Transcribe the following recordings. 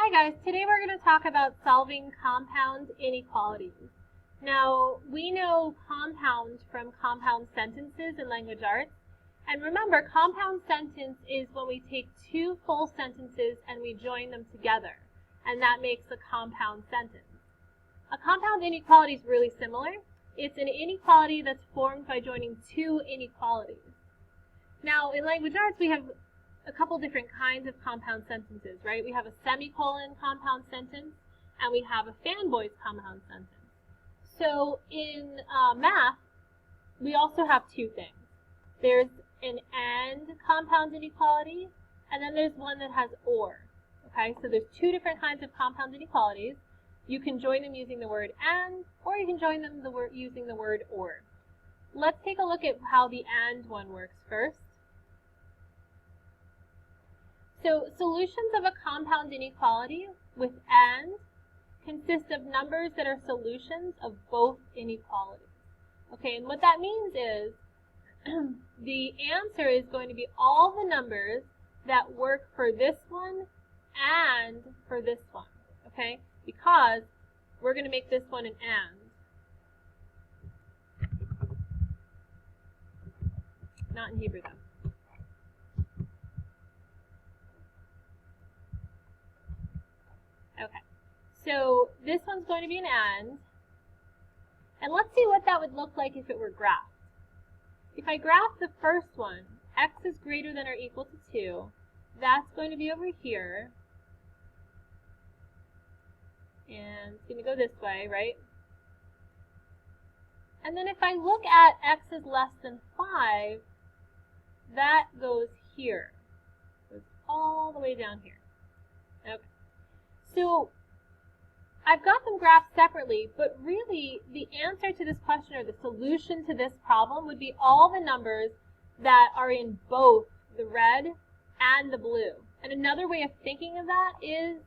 Hi guys, today we're going to talk about solving compound inequalities. Now, we know compound from compound sentences in language arts, and remember, compound sentence is when we take two full sentences and we join them together, and that makes a compound sentence. A compound inequality is really similar. It's an inequality that's formed by joining two inequalities. Now, in language arts, we have a couple different kinds of compound sentences, right? We have a semicolon compound sentence, and we have a fanboys compound sentence. So in math, we also have two things. There's an and compound inequality, and then there's one that has or. Okay, so there's two different kinds of compound inequalities. You can join them using the word and, or you can join them using the word or. Let's take a look at how the and one works first. So solutions of a compound inequality with and consist of numbers that are solutions of both inequalities. Okay, and what that means is the answer is going to be all the numbers that work for this one and for this one, okay? Because we're going to make this one an and. Not in Hebrew though. Okay, so this one's going to be an and let's see what that would look like if it were graphed. If I graph the first one, x is greater than or equal to 2, that's going to be over here, and it's going to go this way, right? And then if I look at x is less than 5, that goes here, goes all the way down here. Okay. So I've got them graphed separately, but really the answer to this question or the solution to this problem would be all the numbers that are in both the red and the blue. And another way of thinking of that is,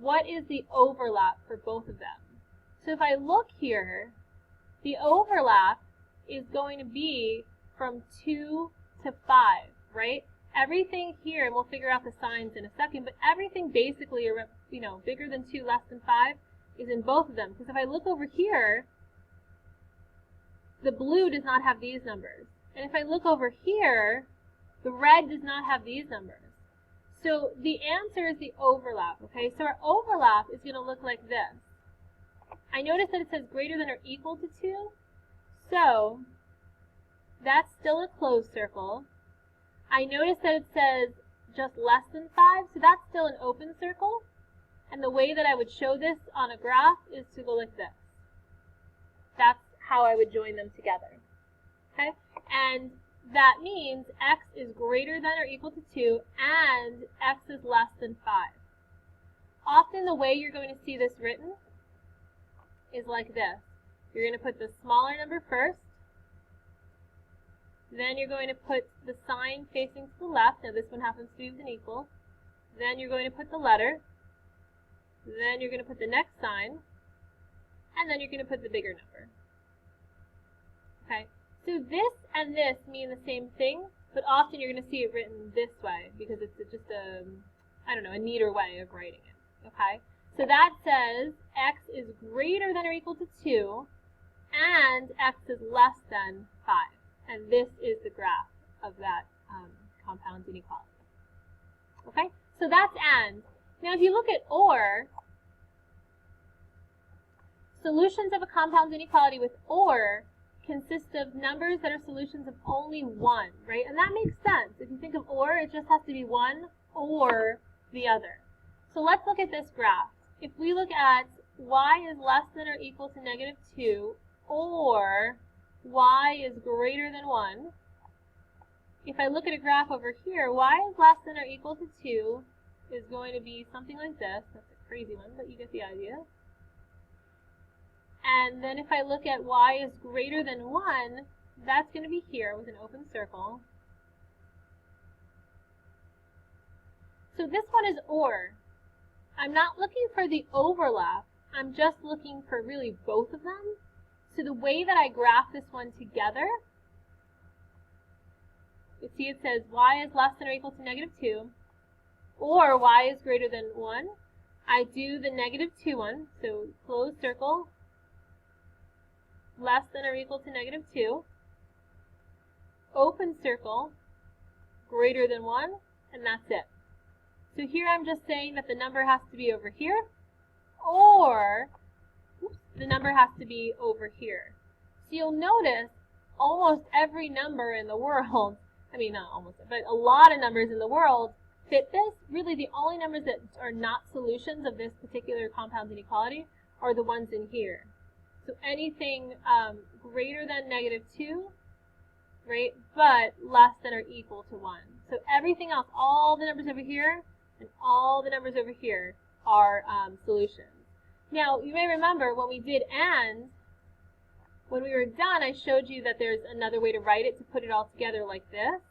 what is the overlap for both of them? So if I look here, the overlap is going to be from 2 to 5, right? Everything here, and we'll figure out the signs in a second, but everything basically, bigger than 2, less than 5, is in both of them. Because if I look over here, the blue does not have these numbers. And if I look over here, the red does not have these numbers. So the answer is the overlap, okay? So our overlap is going to look like this. I notice that it says greater than or equal to 2, so that's still a closed circle. I notice that it says just less than 5, so that's still an open circle. And the way that I would show this on a graph is to go like this. That's how I would join them together. Okay? And that means x is greater than or equal to 2 and x is less than 5. Often the way you're going to see this written is like this. You're going to put the smaller number first. Then you're going to put the sign facing to the left. Now this one happens to be with an equal. Then you're going to put the letter. Then you're going to put the next sign. And then you're going to put the bigger number. Okay, so this and this mean the same thing, but often you're going to see it written this way because it's just a neater way of writing it. Okay, so that says x is greater than or equal to 2 and x is less than 5. And this is the graph of that compound inequality. Okay, so that's and. Now if you look at or, solutions of a compound inequality with or consist of numbers that are solutions of only one, right? And that makes sense. If you think of or, it just has to be one or the other. So let's look at this graph. If we look at y is less than or equal to negative 2 or y is greater than 1. If I look at a graph over here, y is less than or equal to 2 is going to be something like this. That's a crazy one, but you get the idea. And then if I look at y is greater than 1, that's going to be here with an open circle. So this one is or. I'm not looking for the overlap. I'm just looking for really both of them. So the way that I graph this one together, you see it says y is less than or equal to negative 2, or y is greater than 1. I do the -2 one, so closed circle, less than or equal to -2, open circle, greater than 1, and that's it. So here I'm just saying that the number has to be over here, or the number has to be over here. So you'll notice almost every number in the world, I mean not almost, but a lot of numbers in the world fit this. Really the only numbers that are not solutions of this particular compound inequality are the ones in here. So anything greater than -2, right, but less than or equal to 1. So everything else, all the numbers over here and all the numbers over here are solutions. Now, you may remember when we did AND, when we were done, I showed you that there's another way to write it, to put it all together like this.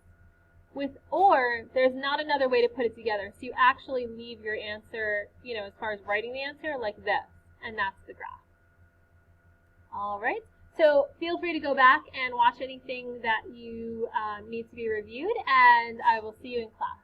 With OR, there's not another way to put it together. So you actually leave your answer, as far as writing the answer, like this. And that's the graph. All right. So feel free to go back and watch anything that you need to be reviewed, and I will see you in class.